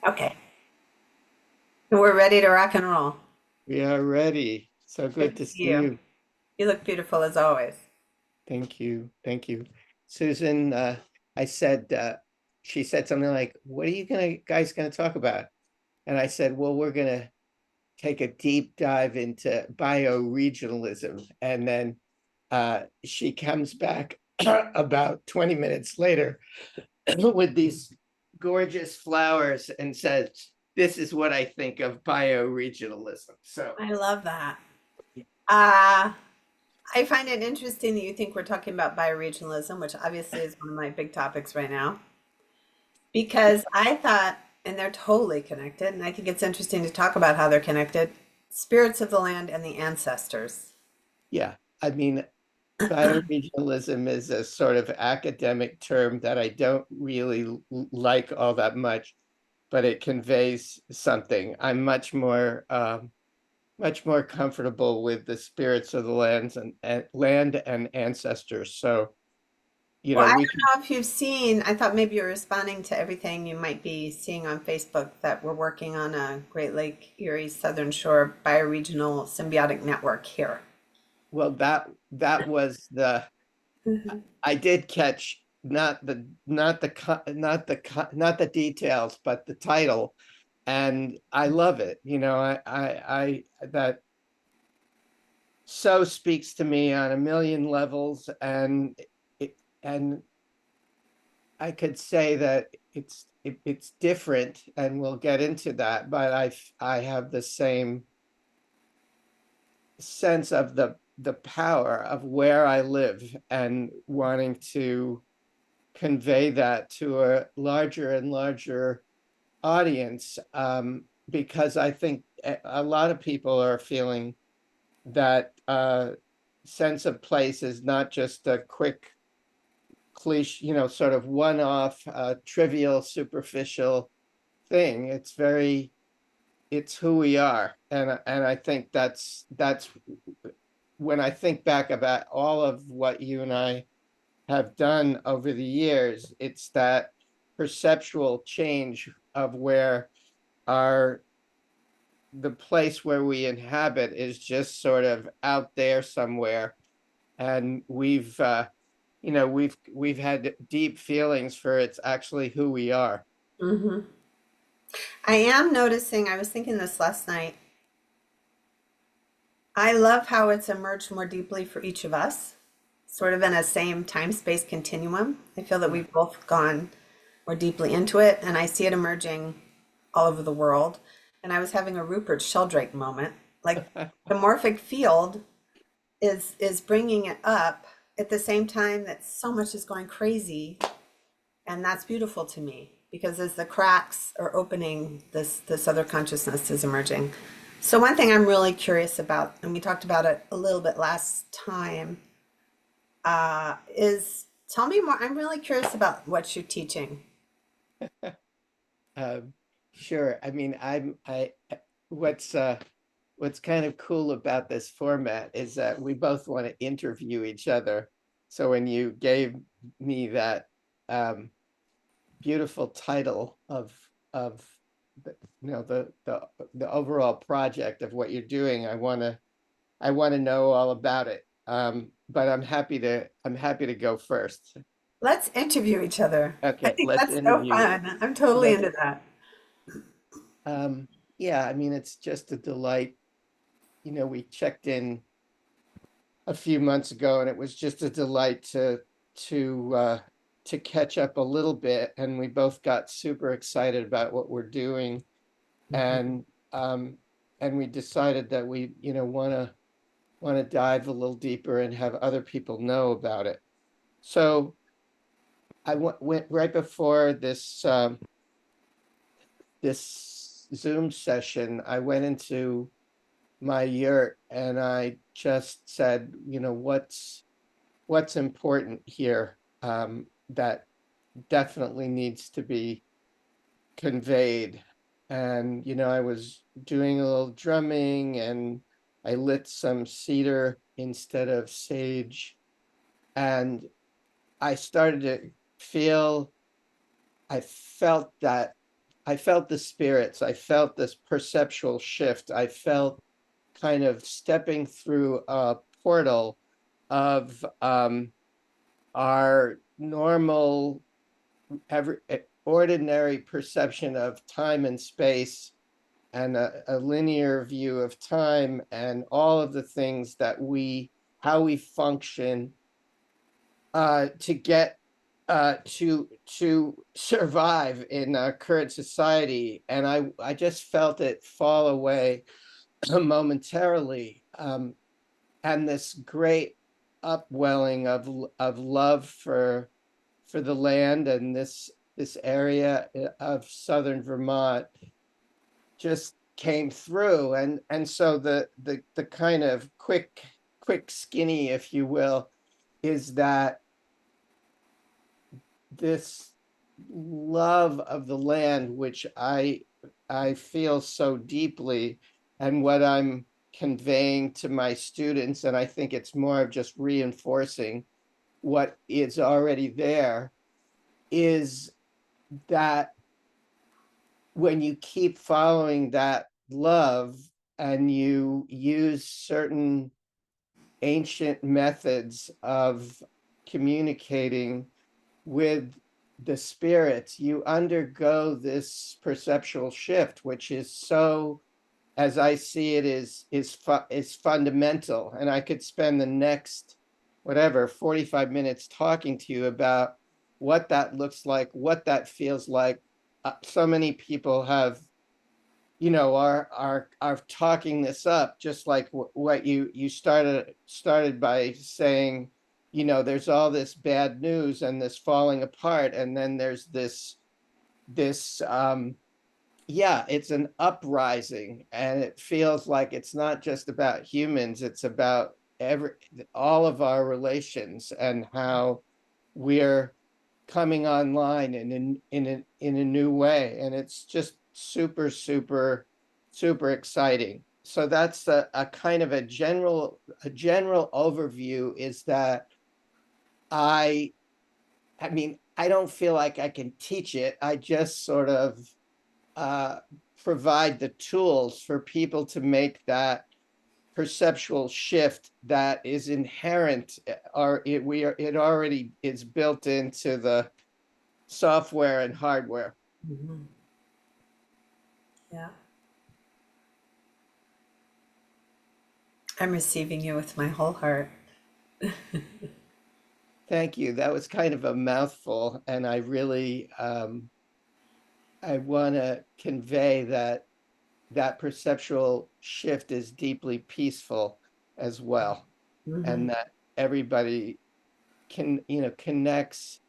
Okay, we're ready to rock and roll. We are ready. So Good good to to see see you. you. You look beautiful as always. Thank you. Thank you. Susan, I said, she said something like, what are you guys gonna talk about? And I said, well, we're gonna take a deep dive into bioregionalism. And then she comes back about 20 minutes later with these gorgeous flowers and says, this is what I think of bioregionalism. So I love that. Uh, I find it interesting that you think we're talking about bioregionalism, which obviously is one of my big topics right now, because I thought, and they're totally connected, and I think it's interesting to talk about how they're connected, spirits of the land and the ancestors. yeah, I mean, bioregionalism is a sort of academic term that I don't really like all that much, but it conveys something. I'm much more comfortable with the spirits of the and land and ancestors. So, Well, I we can, don't know if you've seen, I thought maybe you're responding to everything you might be seeing on Facebook that we're working on a Great Lake Erie Southern Shore bioregional symbiotic network here. well, that was the Mhm. I did catch not the details, but the title, and I love it. I that so speaks to me on a million levels, and it, and I could say that it's different, and we'll get into that. But I have the same sense of the power of where I live and wanting to convey that to a larger and larger audience, because I think a lot of people are feeling that sense of place is not just a quick cliche, sort of one-off, trivial, superficial thing. It's who we are, and I think that's when I think back about all of what you and I have done over the years, it's that perceptual change of where our the place where we inhabit is just sort of out there somewhere, and we've had deep feelings for it's actually who we are. Mhm. I am noticing, I was thinking this last night. I love how it's emerged more deeply for each of us, sort of in a same time space continuum. I feel that Yeah. we've both gone more deeply into it, and I see it emerging all over the world. And I was having a Rupert Sheldrake moment. Like the morphic field is bringing it up at the same time that so much is going crazy, and that's beautiful to me because as the cracks are opening, this other consciousness is emerging. So one thing I'm really curious about, and we talked about it a little bit last time, is tell me more. I'm really curious about what you're teaching. Um, sure. I mean, what's what's kind of cool about this format is that we both want to interview each other. So when you gave me that um, beautiful title of the, the overall project of what you're doing, I want to know all about it. But I'm happy to go first. Let's interview each other. I Okay, think let's that's so interview. fun. I'm totally Let's into that. um, yeah, I mean it's just a delight. We checked in a few months ago, and it was just a delight to to catch up a little bit. And we both got super excited about what we're doing, Mhm. and and we decided that we want to dive a little deeper and have other people know about it. So went right before this Zoom session. I went into my yurt and I just said, what's important here, that definitely needs to be conveyed. And I was doing a little drumming, and I lit some cedar instead of sage, and I started to feel I felt that I felt the spirits. I felt this perceptual shift. I felt kind of stepping through a portal of our normal, every ordinary perception of time and space, and a linear view of time, and all of the things that how we function to get to survive in our current society. And I just felt it fall away momentarily, and this great upwelling of love for the land and this area of southern Vermont just came through. And so the kind of quick skinny, if you will, is that this love of the land, which I feel so deeply, and what I'm conveying to my students, and I think it's more of just reinforcing what is already there, is that when you keep following that love and you use certain ancient methods of communicating with the spirits, you undergo this perceptual shift, which is so, as I see it, is fundamental. And I could spend the next, whatever, 45 minutes talking to you about what that looks like, what that feels like. So many people have, are talking this up, just like what you started by saying. There's all this bad news and this falling apart, and then there's this yeah, it's an uprising, and it feels like it's not just about humans, it's about all of our relations, and how we're coming online in a new way. And it's just super exciting. So that's a kind of a general overview, is that I I mean, I don't feel like I can teach it. I just sort of uh, provide the tools for people to make that perceptual shift that is inherent, or it already is built into the software and hardware. Mhm. Yeah. I'm receiving you with my whole heart. Thank you. That was kind of a mouthful, and I want to convey that perceptual shift is deeply peaceful as well, Hmm. and that everybody connects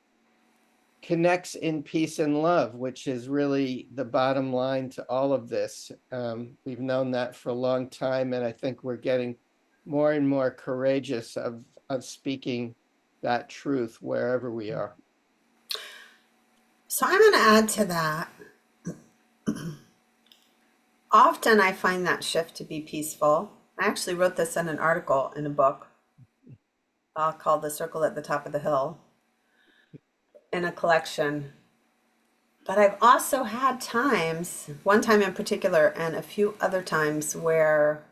in peace and love, which is really the bottom line to all of this. We've known that for a long time, and I think we're getting more and more courageous of speaking that truth wherever we are. So I'm going to add to that. Often I find that shift to be peaceful. I actually wrote this in an article in a book called The Circle at the Top of the Hill, in a collection. But I've also had times, one time in particular, and a few other times, where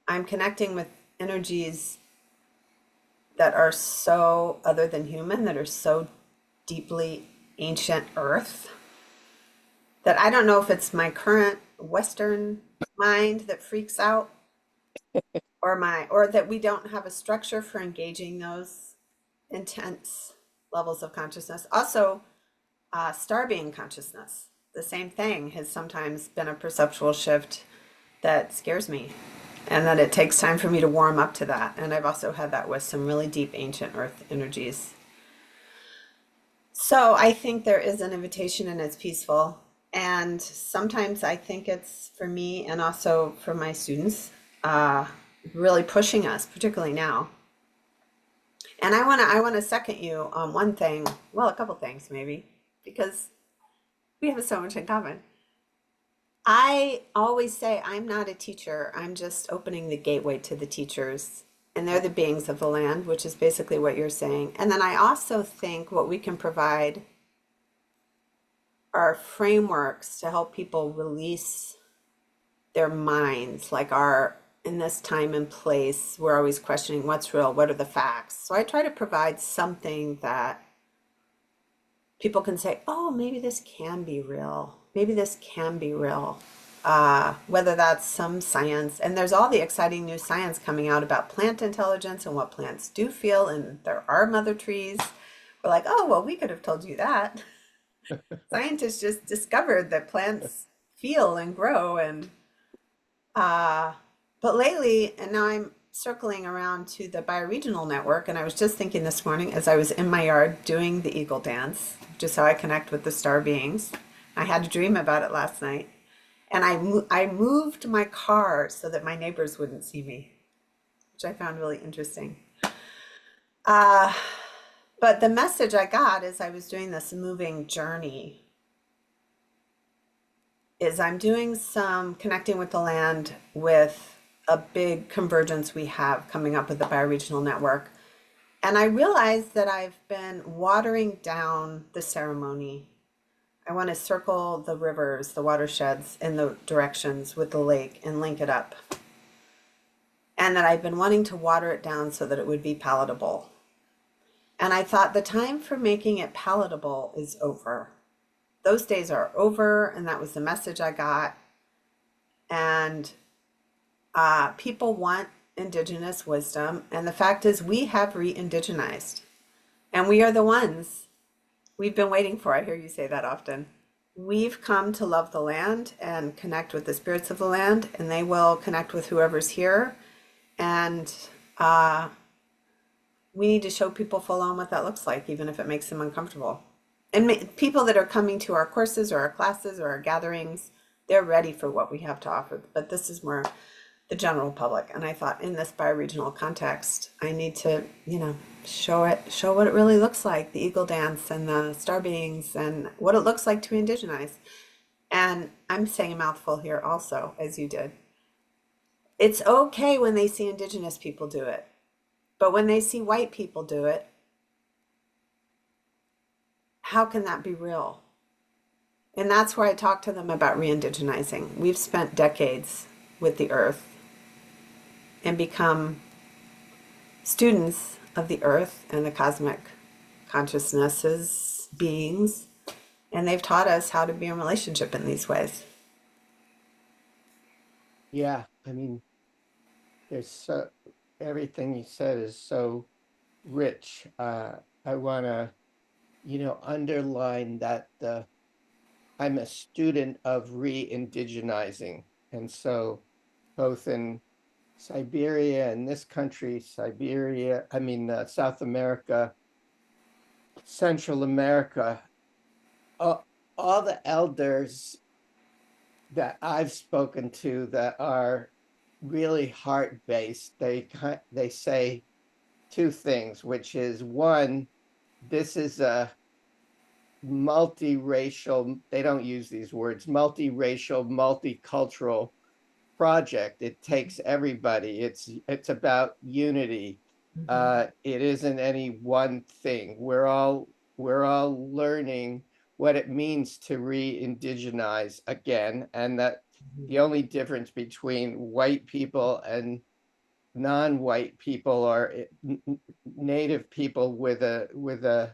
I'm connecting with energies that are so other than human, that are so deeply ancient earth, that I don't know if it's my current Western mind that freaks out, or that we don't have a structure for engaging those intense levels of consciousness. Also, star being consciousness, the same thing, has sometimes been a perceptual shift that scares me, and that it takes time for me to warm up to that. And I've also had that with some really deep ancient earth energies. So I think there is an invitation, and it's peaceful. And sometimes I think it's for me and also for my students, uh, really pushing us, particularly now. And I want to second you on one thing, well, a couple things maybe, because we have so much in common. I always say I'm not a teacher. I'm just opening the gateway to the teachers. And they're the beings of the land, which is basically what you're saying. And then I also think what we can provide are frameworks to help people release their minds, like our in this time and place, we're always questioning what's real, what are the facts. So I try to provide something that people can say, oh, maybe this can be real. Maybe this can be real. Whether that's some science, and there's all the exciting new science coming out about plant intelligence and what plants do feel, and there are mother trees. We're like, oh, well, we could have told you that. Scientists just discovered that plants feel and grow, and uh, but lately, and now I'm circling around to the bioregional network, and I was just thinking this morning as I was in my yard doing the eagle dance, just how I connect with the star beings. I had a dream about it last night, and I moved my car so that my neighbors wouldn't see me, which I found really interesting. Uh, but the message I got as I was doing this moving journey is I'm doing some connecting with the land with a big convergence we have coming up with the bioregional network. And I realized that I've been watering down the ceremony. I want to circle the rivers, the watersheds in the directions with the lake and link it up. And that I've been wanting to water it down so that it would be palatable. And I thought the time for making it palatable is over. Those days are over, and that was the message I got. And people want indigenous wisdom, and the fact is, we have re-indigenized, and we are the ones we've been waiting for. I hear you say that often. We've come to love the land and connect with the spirits of the land, and they will connect with whoever's here. And uh, we need to show people full on what that looks like, even if it makes them uncomfortable. And people that are coming to our courses or our classes or our gatherings, they're ready for what we have to offer. But this is more the general public. And I thought in this bioregional context, I need to, show what it really looks like, the eagle dance and the star beings and what it looks like to indigenize. And I'm saying a mouthful here also, as you did. It's okay when they see indigenous people do it, but when they see white people do it, how can that be real? And that's where I talk to them about re-indigenizing. We've spent decades with the earth and become students of the earth and the cosmic consciousnesses, beings, and they've taught us how to be in relationship in these ways. Yeah, I mean, there's so everything you said is so rich. I want to, underline that I'm a student of re-indigenizing, and so both in Siberia and this country, Siberia, I mean, South America, Central America, all the elders that I've spoken to that are really heart-based, they say two things, which is one, this is a multiracial, they don't use these words, multiracial, multicultural project. It takes everybody. It's about unity. Mm-hmm. It isn't any one thing. We're all learning what it means to re-indigenize again, and that the only difference between white people and non-white people or native people with a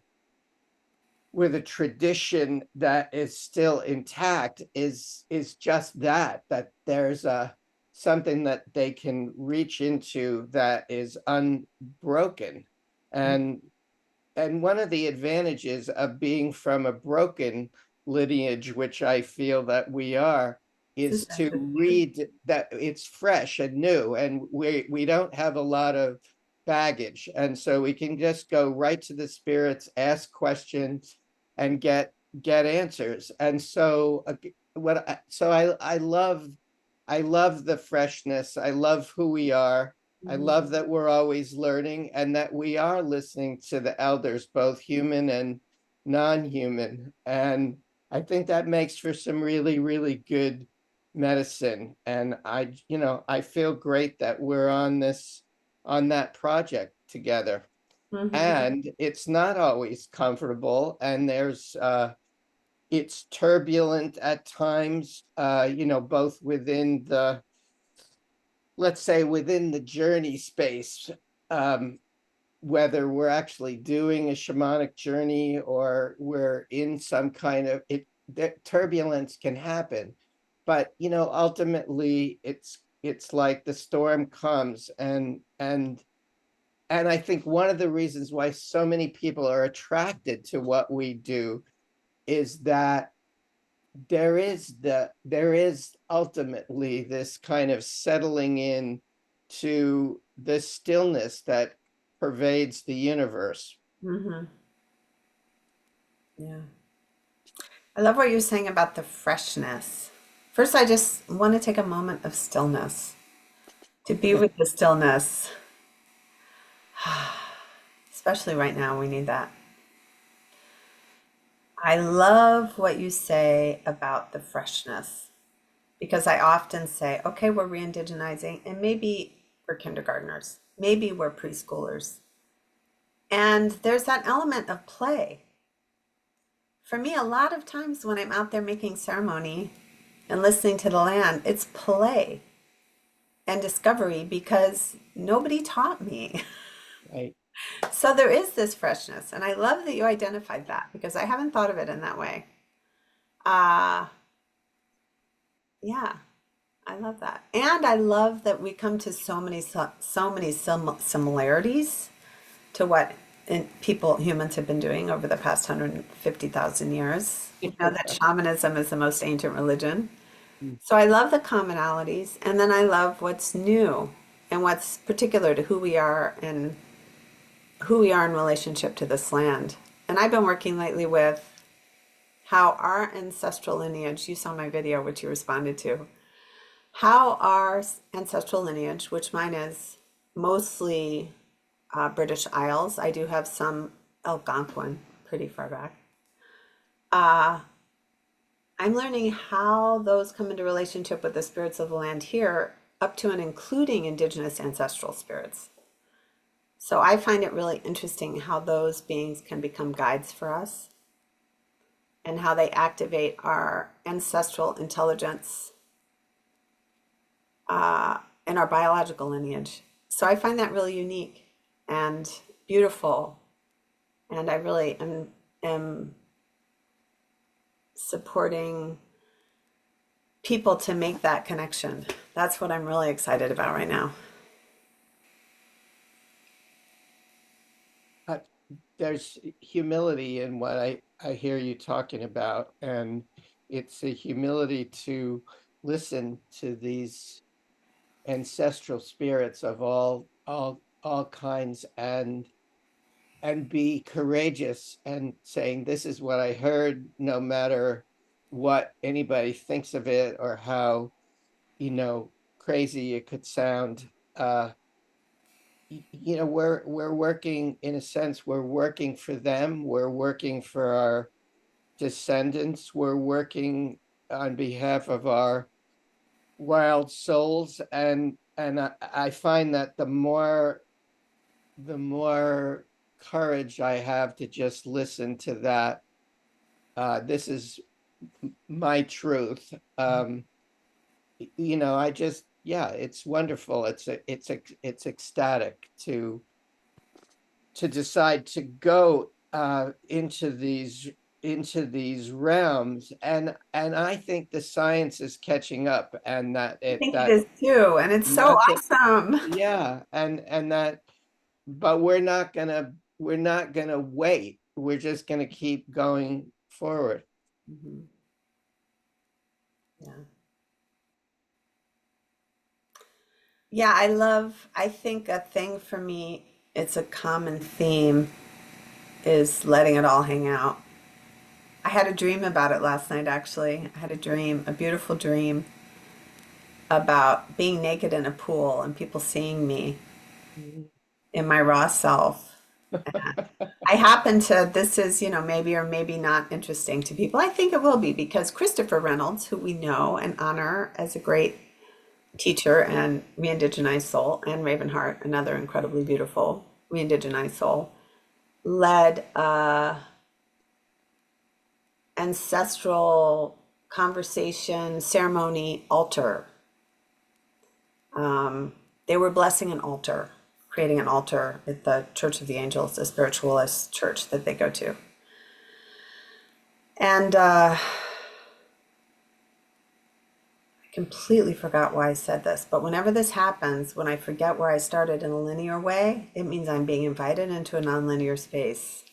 tradition that is still intact is just that there's a something that they can reach into that is unbroken. And and one of the advantages of being from a broken lineage, which I feel that we are, This is is to actually read that it's fresh and new, and we don't have a lot of baggage, and so we can just go right to the spirits, ask questions, and get answers. And so I love the freshness. I love who we are. I true. love that we're always learning and that we are listening to the elders, both human and non-human. And I think that makes for some really, really good medicine. And I feel great that we're on that project together. Mm-hmm. And it's not always comfortable. And it's turbulent at times, both within the, let's say, within the journey space, um, whether we're actually doing a shamanic journey or we're in some kind of it, that turbulence can happen. But ultimately it's like the storm comes, and I think one of the reasons why so many people are attracted to what we do is that there is ultimately this kind of settling in to the stillness that pervades the universe. Hmm. Yeah. I love what you're saying about the freshness. First, I just want to take a moment of stillness, to be with the stillness, especially right now. We need that. I love what you say about the freshness because I often say, okay, we're re-indigenizing, and maybe we're kindergartners, maybe we're preschoolers. And there's that element of play. For me, a lot of times when I'm out there making ceremony and listening to the land, it's play and discovery because nobody taught me. Right. So there is this freshness, and I love that you identified that because I haven't thought of it in that way. Uh, yeah, I love that. And I love that we come to so many similarities to what humans have been doing over the past 150,000 years. We know that shamanism is the most ancient religion. So I love the commonalities, and then I love what's new and what's particular to who we are in relationship to this land. And I've been working lately with how our ancestral lineage, you saw my video, which you responded to, how our ancestral lineage, which mine is mostly British Isles, I do have some Algonquin pretty far back. Uh, I'm learning how those come into relationship with the spirits of the land here, up to and including indigenous ancestral spirits. So I find it really interesting how those beings can become guides for us and how they activate our ancestral intelligence and our biological lineage. So I find that really unique and beautiful. And I really am supporting people to make that connection. That's what I'm really excited about right now. Uh, there's humility in what I hear you talking about, and it's a humility to listen to these ancestral spirits of all kinds, and be courageous and saying, this is what I heard, no matter what anybody thinks of it or how you know crazy it could sound. We're working, in a sense, we're working for them, we're working for our descendants, we're working on behalf of our wild souls, and I find that the more courage I have to just listen to that, this is my truth. I just, yeah, it's wonderful. It's ecstatic to decide to go into these realms, and I think the science is catching up, and that I it think it that is too, and it's so not just, awesome. yeah, and that, but we're not gonna wait. We're just gonna keep going forward. Mhm. Yeah. Yeah, I think a thing for me, it's a common theme, is letting it all hang out. I had a dream about it last night, actually. I had a dream, a beautiful dream about being naked in a pool and people seeing me in my raw self. I happen to, this is, maybe or maybe not interesting to people. I think it will be because Christopher Reynolds, who we know and honor as a great teacher and re-indigenized soul, and Ravenheart, another incredibly beautiful re-indigenized soul, led an ancestral conversation ceremony altar. They were blessing an altar, creating an altar at the Church of the Angels, a spiritualist church that they go to. And I completely forgot why I said this, but whenever this happens, when I forget where I started in a linear way, it means I'm being invited into a nonlinear space.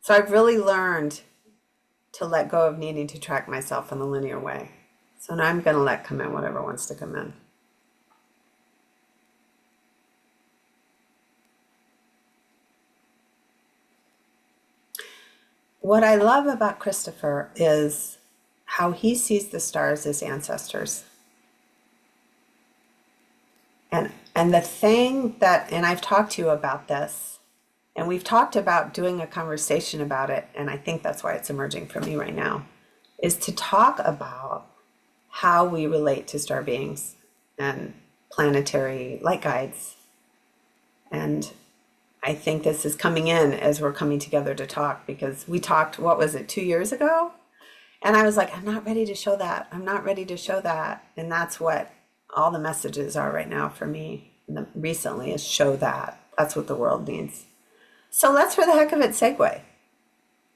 So I've really learned to let go of needing to track myself in a linear way. So now I'm going to let come in whatever wants to come in. What I love about Christopher is how he sees the stars as ancestors. And the thing that, and I've talked to you about this, and we've talked about doing a conversation about it, and I think that's why it's emerging for me right now, is to talk about how we relate to star beings and planetary light guides. And I think this is coming in as we're coming together to talk, because we talked, what was it, 2 years ago? And I was like, I'm not ready to show that. I'm not ready to show that. And that's what all the messages are right now for me recently, is show that. That's what the world needs. So let's, for the heck of it, segue.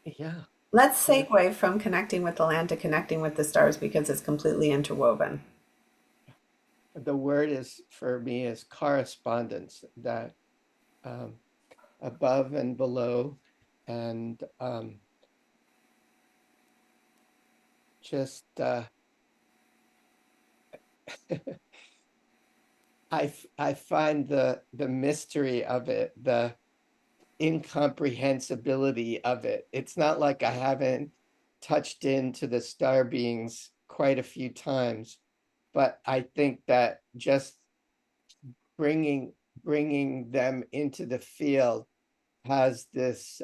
Yeah. Let's Yeah. segue from connecting with the land to connecting with the stars, because it's completely interwoven. The word is for me is correspondence, that um, above and below, and just I find the mystery of it, the incomprehensibility of it. It's not like I haven't touched into the star beings quite a few times, but I think that just bringing bringing them into the field has this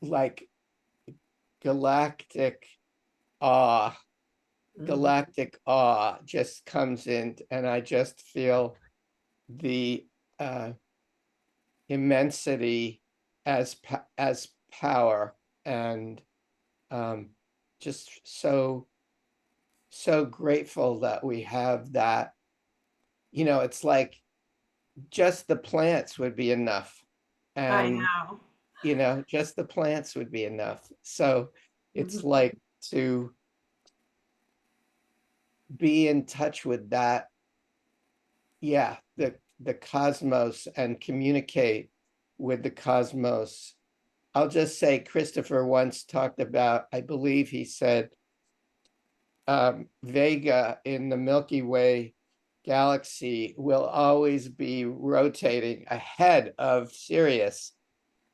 like galactic awe. Mhm. Galactic awe just comes in, and I just feel the uh, immensity as power, and um, just so grateful that we have that. It's like just the plants would be enough, I and know. just the plants would be enough. So it's Mhm. like to be in touch with that, yeah, the cosmos, and communicate with the cosmos. I'll just say Christopher once talked about, I believe he said, Vega in the Milky Way galaxy will always be rotating ahead of Sirius.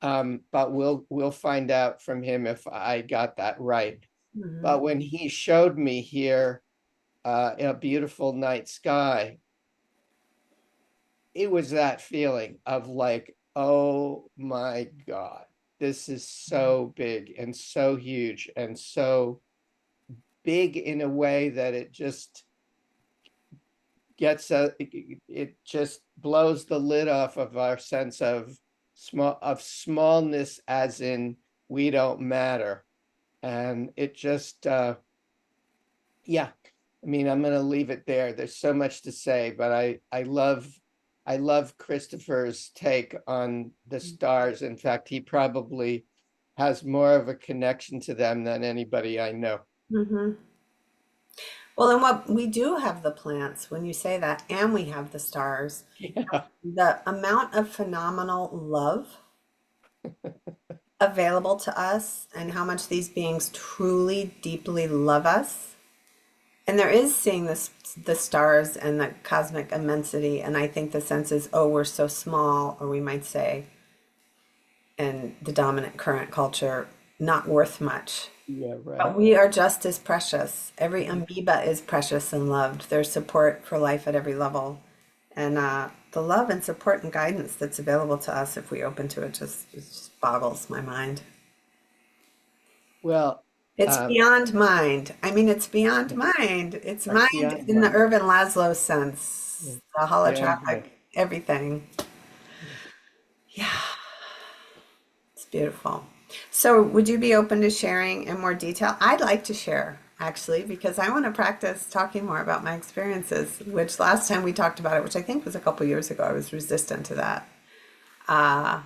But we'll find out from him if I got that right. Mhm. But when he showed me here in a beautiful night sky, it was that feeling of like, oh my God, this is so big and so huge, and so big in a way that it just it just blows the lid off of our sense of smallness, as in we don't matter. And it just yeah, I mean, I'm going to leave it there. There's so much to say, but I love Christopher's take on the stars. In fact, he probably has more of a connection to them than anybody I know. Mhm. Well, and what we do have the plants when you say that, and we have the stars. Yeah. The amount of phenomenal love available to us, and how much these beings truly, deeply love us. And there is seeing this, the stars and the cosmic immensity. And I think the sense is, oh, we're so small, or we might say, in the dominant current culture, not worth much. Yeah, But right. we are just as precious. Every amoeba is precious and loved. There's support for life at every level. And the love and support and guidance that's available to us if we open to it, it just boggles my mind. Well, It's um, beyond mind. I mean, it's beyond mind. It's that's mind beyond in the mine. Irvin Laszlo sense, Yeah, the yeah, yeah. holotropic, everything. Yeah. Yeah, it's Beautiful. So, would you be open to sharing in more detail? I'd like to share actually because I want to practice talking more about my experiences, which last time we talked about it, which I think was a couple years ago, I was resistant to that. Uh,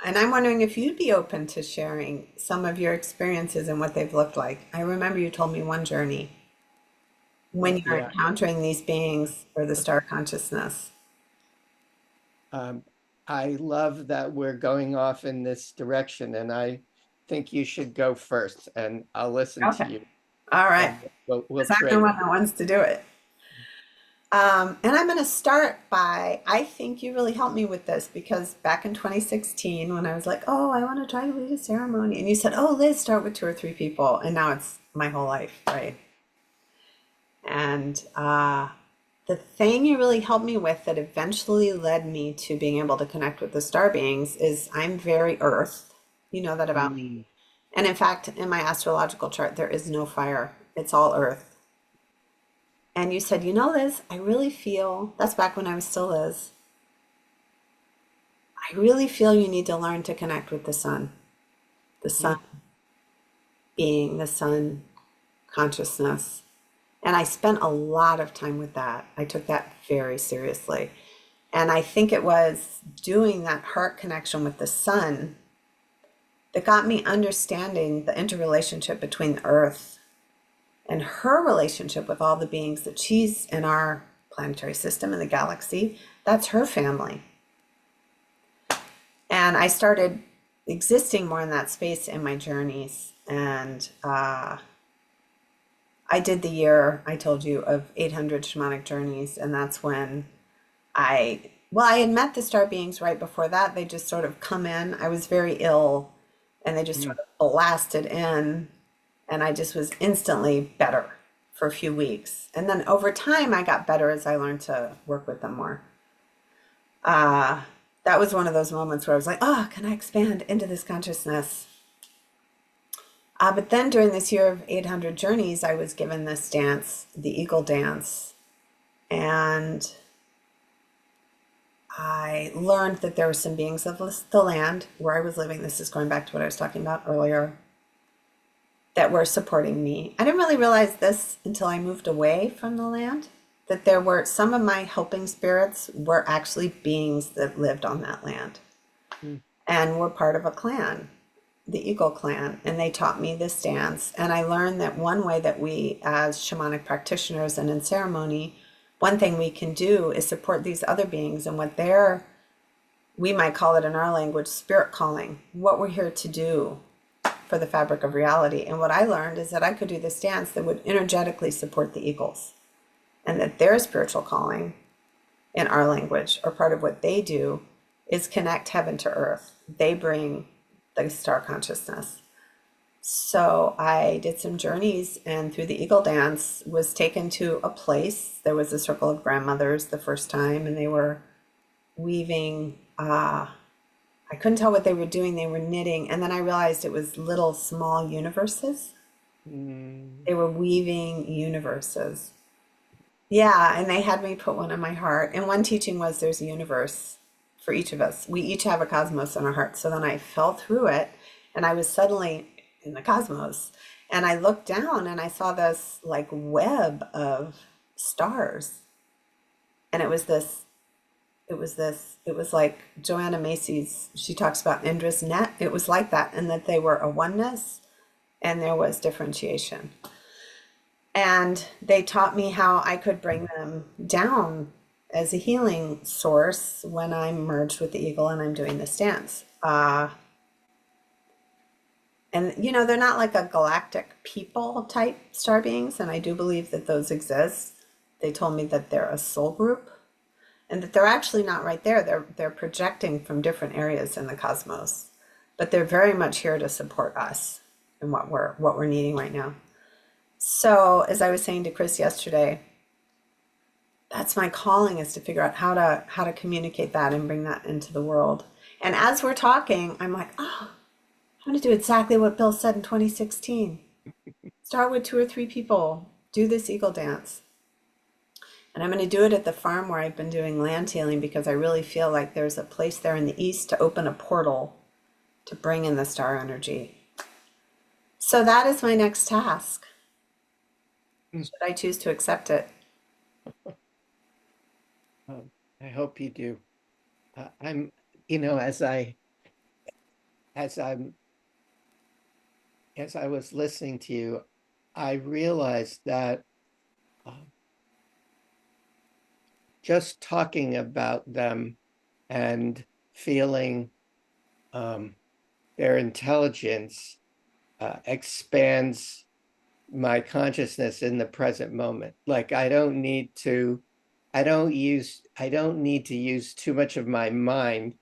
and I'm wondering if you'd be open to sharing some of your experiences and what they've looked like. I remember you told me one journey when you're Yeah. encountering these beings or the star consciousness. Um, I love that we're going off in this direction, and I think you should go first, and I'll listen to Okay. you, All right. and we'll Because I'm the trade. one that wants to do it. And I'm going to start by, I think you really helped me with this because back in 2016, when I was like, oh, I want to try to lead a ceremony, and you said, oh, Liz, start with two or three people. And now it's my whole life, right? And the thing you really helped me with that eventually led me to being able to connect with the star beings is I'm very earth. You know that about me. Mm, And in fact, in my astrological chart, there is no fire, it's all earth. And you said, you know, Liz, I really feel that's back when I was still Liz. I really feel you need to learn to connect with the sun mm, being, the sun consciousness. And I spent a lot of time with that. I took that very seriously. And I think it was doing that heart connection with the sun that got me understanding the interrelationship between the earth and her relationship with all the beings that she's in our planetary system in the galaxy. That's her family. And I started existing more in that space in my journeys. And I did the year I told you of 800 shamanic journeys. And that's when I had met the star beings right before that. They just sort of come in. I was very ill and they just mm. sort of blasted in. And I just was instantly better for a few weeks. And then over time, I got better as I learned to work with them more. Uh, that was one of those moments where I was like, oh, can I expand into this consciousness? But then during this year of 800 journeys, I was given this dance, the eagle dance. And I learned that there were some beings of the land where I was living. This is going back to what I was talking about earlier, that were supporting me. I didn't really realize this until I moved away from the land, that there were some of my helping spirits were actually beings that lived on that land Mm. and were part of a clan, the Eagle clan. And they taught me this dance. And I learned that one way that we, as shamanic practitioners and in ceremony, one thing we can do is support these other beings and what they're, we might call it in our language, spirit calling, what we're here to do for the fabric of reality. And what I learned is that I could do this dance that would energetically support the eagles and that their spiritual calling in our language or part of what they do is connect heaven to earth. They bring the star consciousness. So I did some journeys and through the eagle dance was taken to a place. There was a circle of grandmothers the first time and they were weaving I couldn't tell what they were doing. They were knitting. And then I realized it was little small universes. Mm. They were weaving universes. Yeah. And they had me put one on my heart. And one teaching was there's a universe for each of us. We each have a cosmos in our heart. So then I fell through it and I was suddenly in the cosmos. And I looked down and I saw this like web of stars. And it was like Joanna Macy's, she talks about Indra's net. It was like that, and that they were a oneness and there was differentiation. And they taught me how I could bring them down as a healing source when I'm merged with the eagle and I'm doing this dance. And you know, they're not like a galactic people type star beings, and I do believe that those exist. They told me that they're a soul group and that they're actually not right there. They're projecting from different areas in the cosmos, but they're very much here to support us and what we're needing right now. So as I was saying to Chris yesterday, that's my calling is to figure out how to communicate that and bring that into the world. And as we're talking, I'm like, oh, I'm going to do exactly what Bill said in 2016. Start with two or three people, do this eagle dance. And I'm going to do it at the farm where I've been doing land healing because I really feel like there's a place there in the east to open a portal to bring in the star energy. So that is my next task. Mm. Should I choose to accept it? Um, I hope you do. I'm, as I'm, as I was listening to you, I realized that uh, just talking about them and feeling um, their intelligence expands my consciousness in the present moment. Like I don't need to use too much of my mind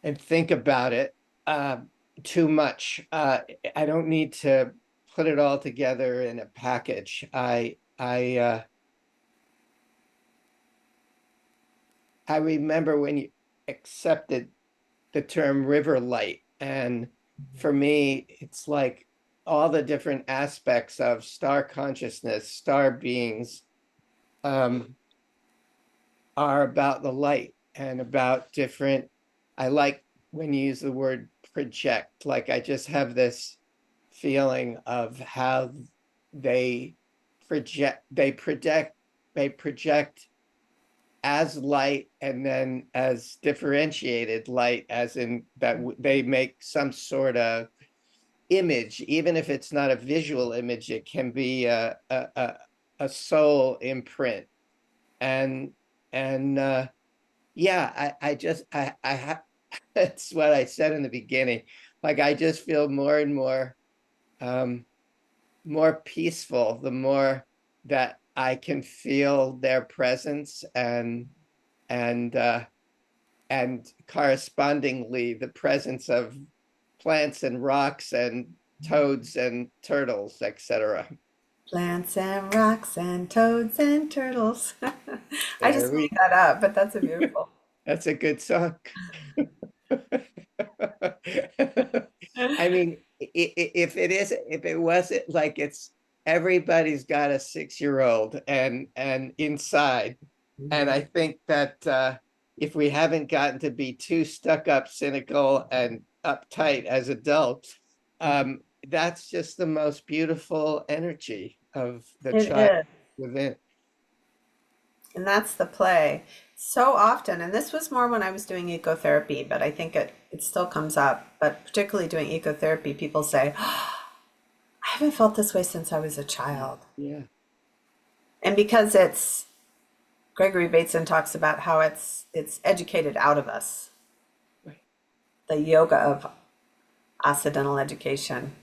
and think about it uh, too much. I don't need to put it all together in a package. I remember when you accepted the term river light, and for me, it's like all the different aspects of star consciousness, star beings, um, are about the light and about different. I like when you use the word project, like I just have this feeling of how they they project as light and then as differentiated light, as in that they make some sort of image, even if it's not a visual image, it can be a soul imprint. And yeah, I just I have that's what I said in the beginning. Like I just feel more and um more peaceful the more that I can feel their presence, and and correspondingly the presence of plants and rocks and toads and turtles, etc. Plants and rocks and toads and turtles. I There just we made that up, but that's a beautiful. That's a good song. I mean, if it wasn't like it's everybody's got a 6-year-old and inside, and Mhm. I think that if we haven't gotten to be too stuck up, cynical, and uptight as adults, that's just the most beautiful energy of the It child is. within. And that's the play. So often, and this was more when I was doing ecotherapy, but I think it still comes up, but particularly doing ecotherapy, people say, I haven't felt this way since I was a child. Yeah. And because it's Gregory Bateson talks about how it's educated out of us, Right. the yoga of Occidental education,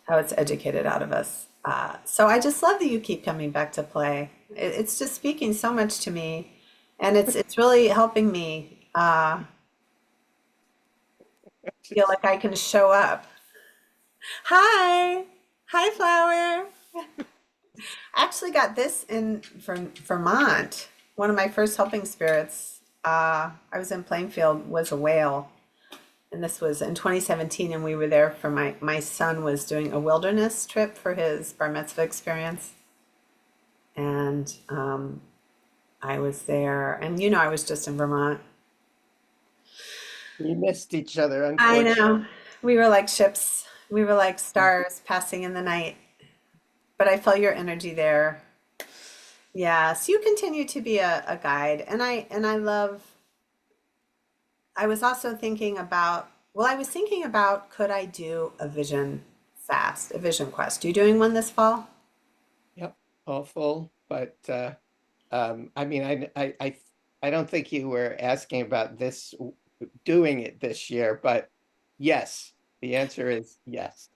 how it's educated out of us. So I just love that you keep coming back to play. It's just speaking so much to me, and it's really helping me feel like I can show up. Hi, hi, flower. I actually got this in from Vermont. One of my first helping spirits. I was in Plainfield was a whale, and this was in 2017, and we were there for my son was doing a wilderness trip for his bar mitzvah experience, and I was there, and I was just in Vermont. We missed each other, I unfortunately. know we were like ships, we were like stars passing in the night, but I felt your energy there. Yes, you continue to be a guide, and I love. I was also thinking about. Well, I was thinking about could I do a vision fast, a vision quest? You doing one this fall? Yep, all full, but I mean, I don't think you were asking about this doing it this year, but yes, the answer is yes.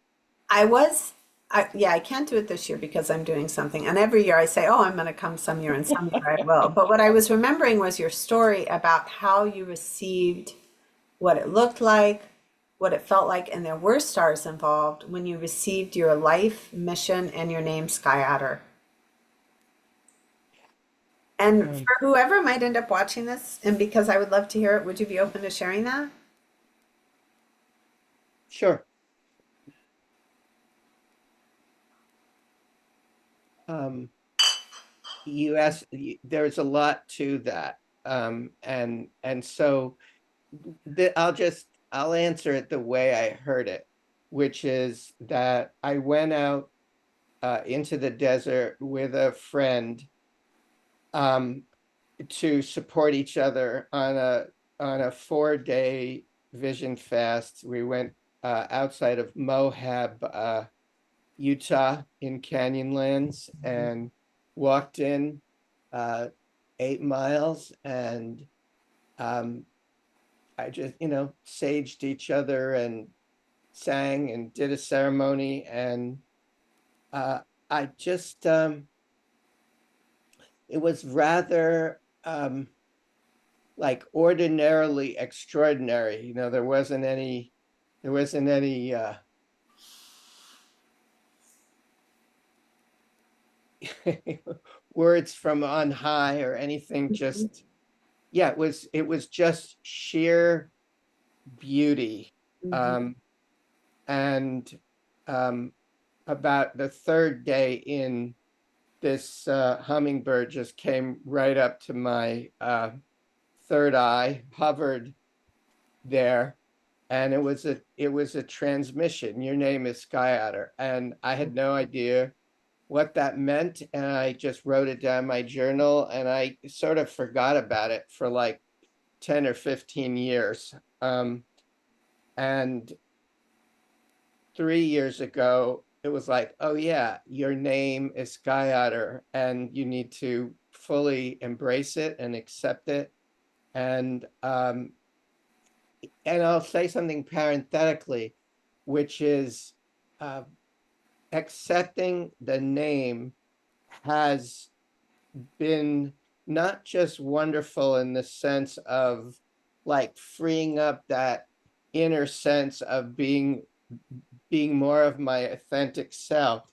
I was. Yeah, I can't do it this year because I'm doing something. And every year I say, oh, I'm going to come some year, and some year I will. But what I was remembering was your story about how you received what it looked like, what it felt like, and there were stars involved when you received your life mission and your name, Sky Otter. And Um, for whoever might end up watching this, and because I would love to hear it, would you be open to sharing that? sure. Um, you asked, there's a lot to that. And so I'll just I'll answer it the way I heard it, which is that I went out into the desert with a friend, um, to support each other on a 4 day vision fast. We went outside of Moab, Utah, in Canyonlands, and walked in uh, 8 miles, and um, I just, saged each other and sang and did a ceremony, and uh, I just, it was rather like ordinarily extraordinary. There wasn't any words from on high or anything. Just, yeah, it was just sheer beauty. Mhm. Um, and um, about the third day in, this hummingbird just came right up to my third eye, hovered there, and it was a transmission. Your name is Sky Otter, and I had no idea what that meant, and I just wrote it down in my journal, and I sort of forgot about it for like 10 or 15 years. And 3 years ago, it was like, oh yeah, your name is Sky Otter, and you need to fully embrace it and accept it. And I'll say something parenthetically, which is uh, accepting the name has been not just wonderful in the sense of like freeing up that inner sense of being more of my authentic self,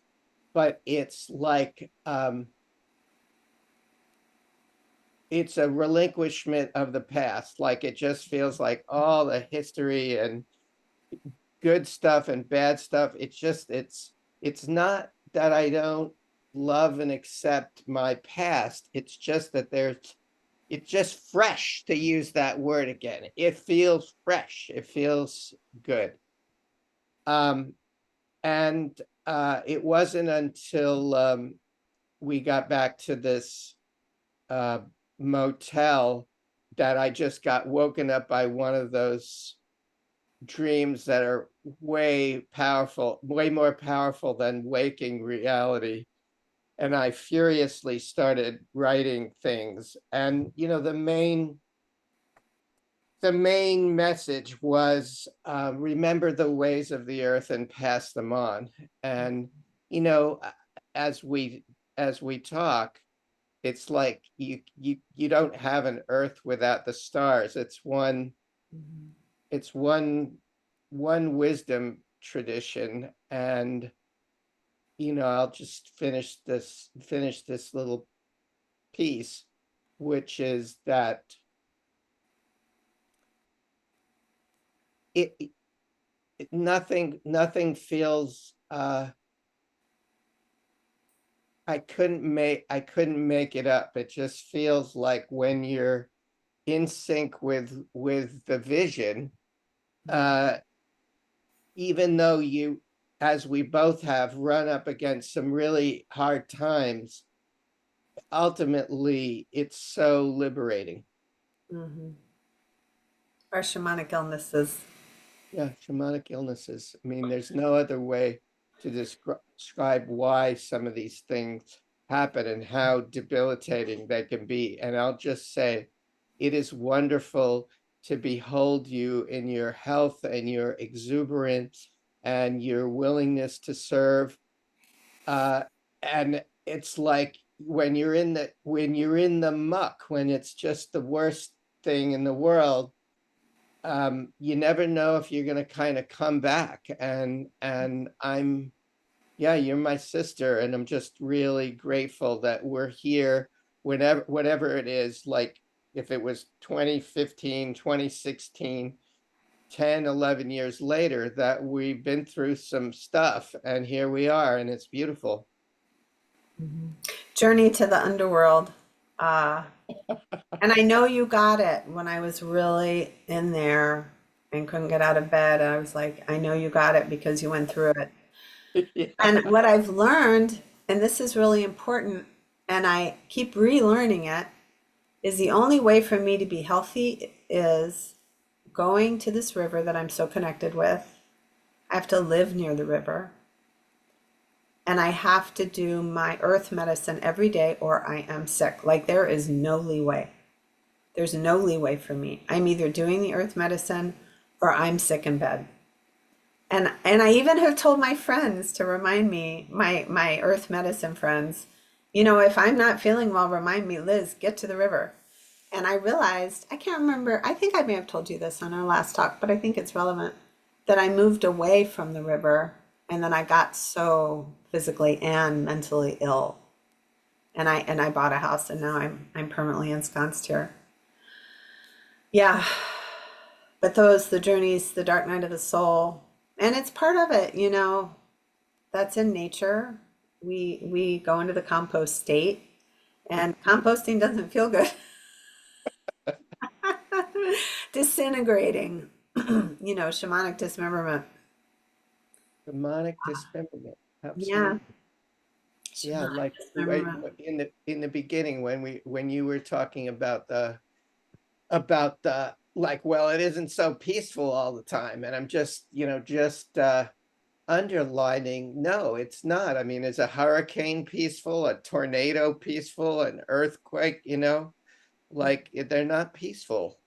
but it's like it's a relinquishment of the past. Like it just feels like all the history and good stuff and bad stuff. It's not that I don't love and accept my past. It's just that it's just fresh, to use that word again. It feels fresh. It feels good. Um, and it wasn't until we got back to this uh, motel that I just got woken up by one of those dreams that are way more powerful than waking reality. And I furiously started writing things. And, the main message was remember the ways of the earth and pass them on. And, you know, as we as we talk, it's like you don't have an earth without the stars. It's one wisdom tradition. And I'll just finish this little piece, which is that it, nothing feels I couldn't make it up. It just feels like when you're in sync with the vision, uh even though you, as we both have, run up against some really hard times, ultimately it's so liberating. Mhm. Or shamanic illnesses. Yeah, shamanic illnesses. I mean, there's no other way to describe why some of these things happen and how debilitating they can be. And I'll just say, it is wonderful to behold you in your health and your exuberance and your willingness to serve. Uh, and it's like when you're in the muck, when it's just the worst thing in the world, you never know if you're going to kind of come back. And yeah, you're my sister, and I'm just really grateful that we're here whatever it is, like if it was 2015, 2016, 10, 11 years later, that we've been through some stuff and here we are, and it's beautiful. Journey to the underworld. Uh, and I know you got it when I was really in there. and couldn't get out of bed. And I was like, I know you got it because you went through it. Yeah. And what I've learned, and this is really important, and I keep relearning it, is the only way for me to be healthy is going to this river that I'm so connected with. I have to live near the river, and I have to do my earth medicine every day or I am sick. Like there is no leeway. There's no leeway for me. I'm either doing the earth medicine or I'm sick in bed. And I even have told my friends to remind me, my earth medicine friends, if I'm not feeling well, remind me, Liz, get to the river. And I realized, I can't remember, I think I may have told you this on our last talk, but I think it's relevant that I moved away from the river and then I got so physically and mentally ill. And I bought a house and now I'm permanently ensconced here. Yeah, but the journeys, the dark night of the soul, and it's part of it, that's in nature. We go into the compost state, and composting doesn't feel good. Disintegrating, shamanic dismemberment. Demonic dismemberment. Yeah, Absolutely. Yeah, shamanic like dismemberment. in the beginning when you were talking about the like, well, it isn't so peaceful all the time, and I'm just just underlining, no, it's not. I mean, is a hurricane peaceful, a tornado peaceful, an earthquake, like they're not peaceful.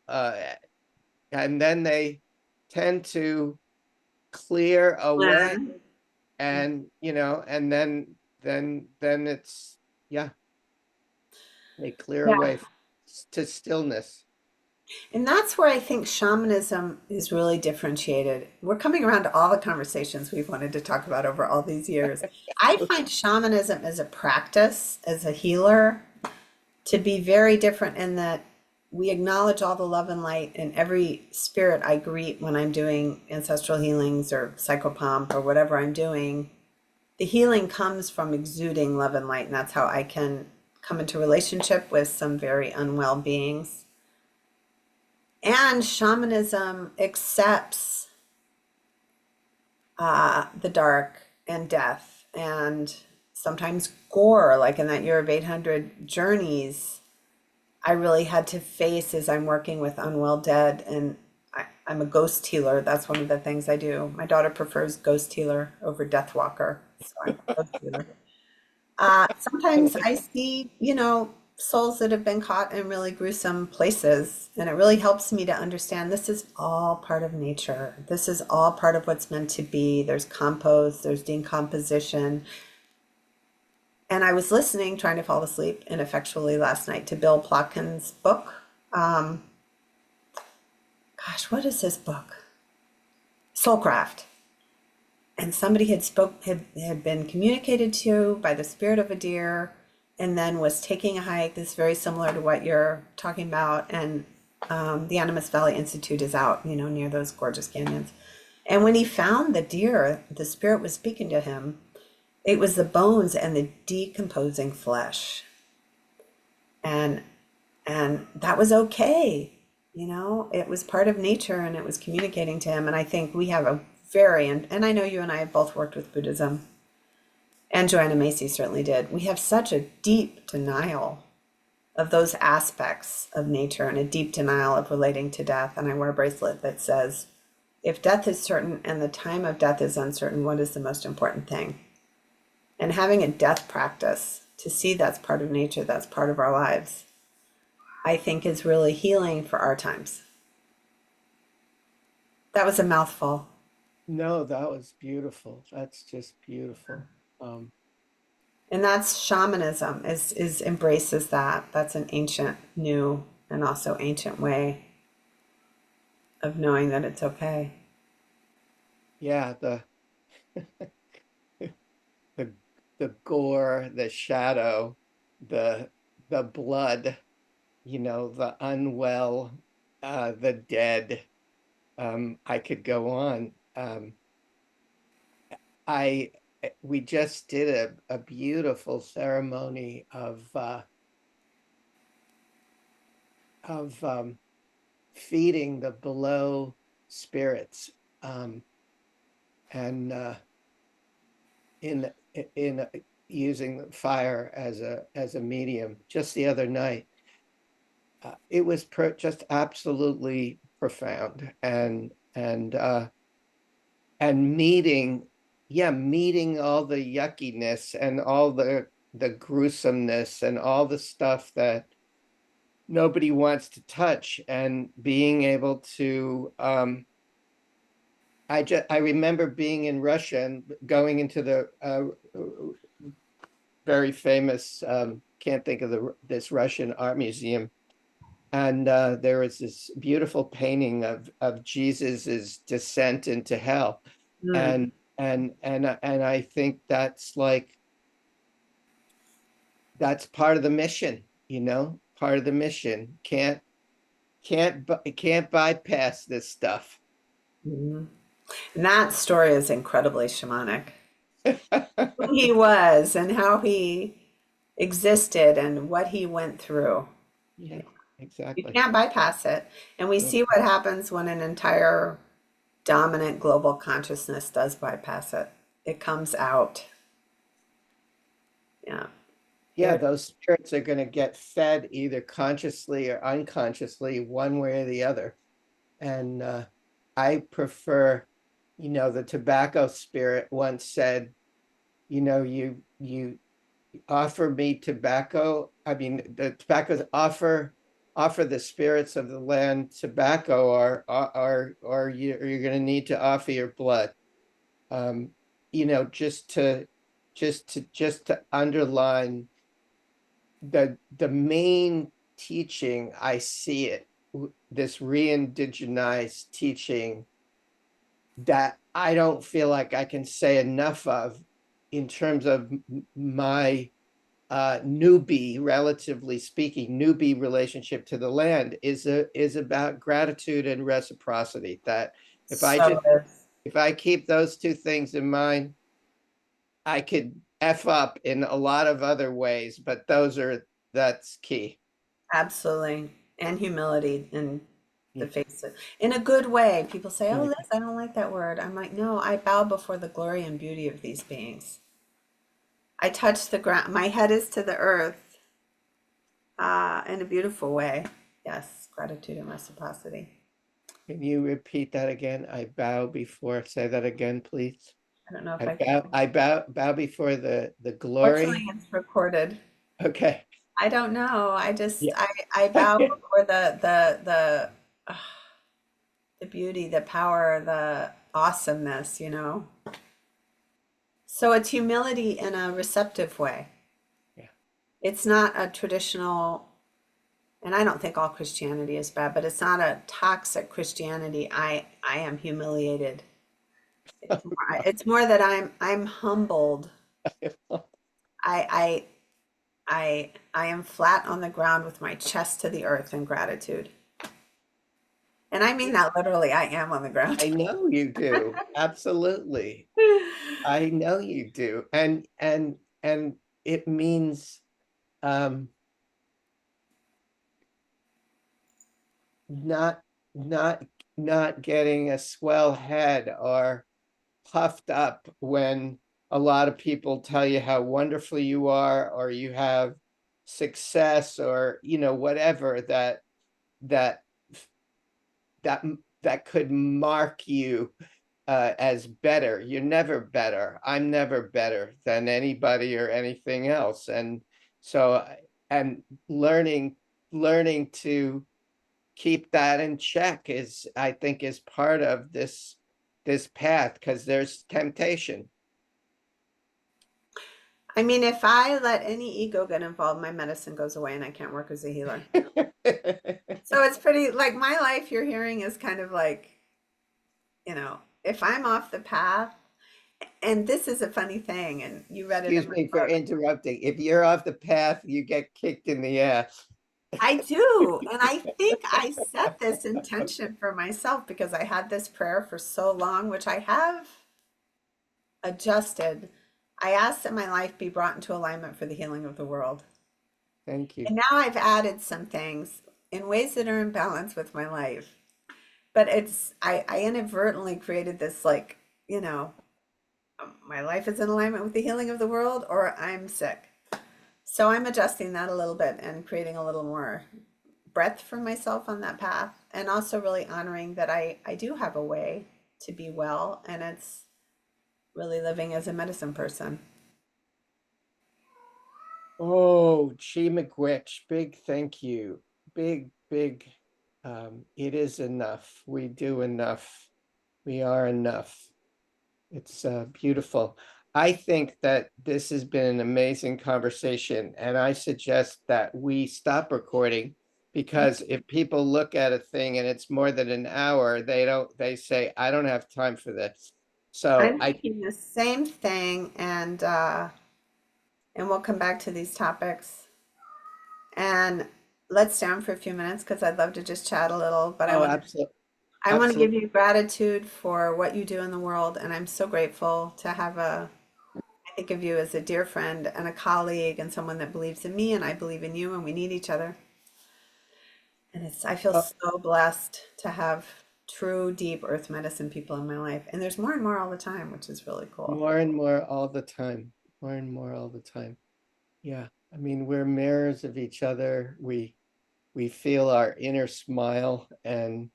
And then they tend to clear away, Plan. and and then it's, yeah, they clear Yeah. away to stillness. And that's where I think shamanism is really differentiated. We're coming around to all the conversations we've wanted to talk about over all these years. I find shamanism as a practice, as a healer, to be very different in that we acknowledge all the love and light in every spirit I greet when I'm doing ancestral healings or psychopomp or whatever I'm doing. The healing comes from exuding love and light, and that's how I can come into relationship with some very unwell beings. And shamanism accepts the dark and death and sometimes gore, like in that year of 800 journeys. I really had to face as I'm working with unwell dead, and I'm a ghost healer. That's one of the things I do. My daughter prefers ghost healer over death walker, so I'm a ghost healer. Sometimes I see, souls that have been caught in really gruesome places, and it really helps me to understand this is all part of nature. This is all part of what's meant to be. There's compost, there's decomposition. And I was listening, trying to fall asleep ineffectually last night to Bill Plotkin's book. Um, Gosh, what is his book? Soulcraft. And somebody had been communicated to by the spirit of a deer and then was taking a hike. This is very similar to what you're talking about. And the Animas Valley Institute is out, near those gorgeous canyons. And when he found the deer, the spirit was speaking to him. It was the bones and the decomposing flesh. And that was okay. It was part of nature and it was communicating to him. And I think we have a and I know you and I have both worked with Buddhism, and Joanna Macy certainly did. We have such a deep denial of those aspects of nature and a deep denial of relating to death. And I wear a bracelet that says, if death is certain and the time of death is uncertain, what is the most important thing? And having a death practice to see that's part of nature, that's part of our lives, I think is really healing for our times. That was a mouthful. No, that was beautiful. That's just beautiful. Um, And that's shamanism is embraces that. That's an ancient, new, and also ancient way of knowing that it's okay. yeah, the the gore, the shadow, the the blood, the unwell, the dead. I could go on. I We just did a beautiful ceremony of feeding the below spirits, um, and in in using fire as a medium. Just the other night, it was just absolutely profound, and meeting, yeah, meeting all the yuckiness and all the gruesomeness and all the stuff that nobody wants to touch, and being able to I remember being in Russia and going into the very famous, can't think of this Russian art museum, and there was this beautiful painting of Jesus's descent into hell, Mm. and and I think that's like, that's part of the mission, part of the mission. Can't bypass this stuff. Mhm. And that story is incredibly shamanic. Who he was and how he existed and what he went through. Yeah, You exactly. can't bypass it. And we Yeah. see what happens when an entire dominant global consciousness does bypass it. It comes out. Yeah. Yeah, Very those spirits are going to get fed either consciously or unconsciously, one way or the other. And I prefer, the tobacco spirit once said, you offer me tobacco. I mean, the tobaccos offer the spirits of the land tobacco, or you're going to need to offer your blood. Um, just to underline the main teaching, I see it, this re-indigenized teaching that I don't feel like I can say enough of in terms of my newbie, relatively speaking, newbie relationship to the land is about gratitude and reciprocity. That if I so just if I keep those two things in mind, I could F up in a lot of other ways, but that's key. absolutely. And humility in the Yeah. face of, in a good way. People say, "Oh, Yeah. Liz, I don't like that word." I'm like, no, I bow before the glory and beauty of these beings. I touch the ground. My head is to the earth, in a beautiful way. Yes, gratitude and reciprocity. Can you repeat that again? I bow before, say that again, please. I don't know if I I can. bow before the Fortunately, glory. it's recorded. Okay. I don't know. I just Yeah. I bow before the beauty, the power, the awesomeness, you know. So it's humility in a receptive way. Yeah. It's not a traditional, and I don't think all Christianity is bad, but it's not a toxic Christianity. I am humiliated. It's more that I'm humbled. I I am flat on the ground with my chest to the earth in gratitude. And I mean that literally, I am on the ground. I know you do. Absolutely. I know you do. And it means um not not not getting a swell head or puffed up when a lot of people tell you how wonderful you are, or you have success, or whatever that that that could mark you as better. You're never better. I'm never better than anybody or anything else. And so, and learning to keep that in check is, I think, is part of this path, because there's temptation. I mean, if I let any ego get involved, my medicine goes away and I can't work as a healer. So it's pretty like my life you're hearing is kind of like, if I'm off the path, and this is a funny thing, and you read it in Excuse my me for book. interrupting. If you're off the path, you get kicked in the ass. I do. And I think I set this intention for myself because I had this prayer for so long, which I have adjusted. I asked that my life be brought into alignment for the healing of the world. Thank you. And now I've added some things in ways that are in balance with my life. But I inadvertently created this, like, you know, my life is in alignment with the healing of the world, or I'm sick. So I'm adjusting that a little bit and creating a little more breadth for myself on that path, and also really honoring that I do have a way to be well, and it's really living as a medicine person. Oh, Chi McGwitch, big thank you. Big. It is enough. We do enough. We are enough. It's beautiful. I think that this has been an amazing conversation, and I suggest that we stop recording because if people look at a thing and it's more than an hour, they say, I don't have time for this. So I'm thinking the same thing, and we'll come back to these topics. And let's down for a few minutes because I'd love to just chat a little, but oh, absolutely, I want to give absolutely. you gratitude for what you do in the world, and I'm so grateful to have I think of you as a dear friend and a colleague and someone that believes in me and I believe in you and we need each other. And I feel Oh, so blessed to have true deep earth medicine people in my life. And there's more and more all the time, which is really cool. more and more all the time. More and more all the time. Yeah. I mean, we're mirrors of each other. We feel our inner smile, and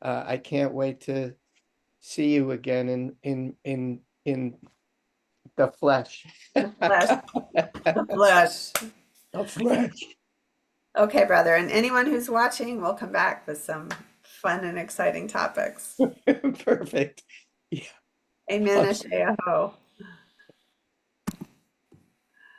I can't wait to see you again in the flesh. The flesh, the flesh. The flesh. Okay, brother. And anyone who's watching, we'll come back with some fun and exciting topics. Perfect. Yeah. Amen. Okay. Ashe, aho.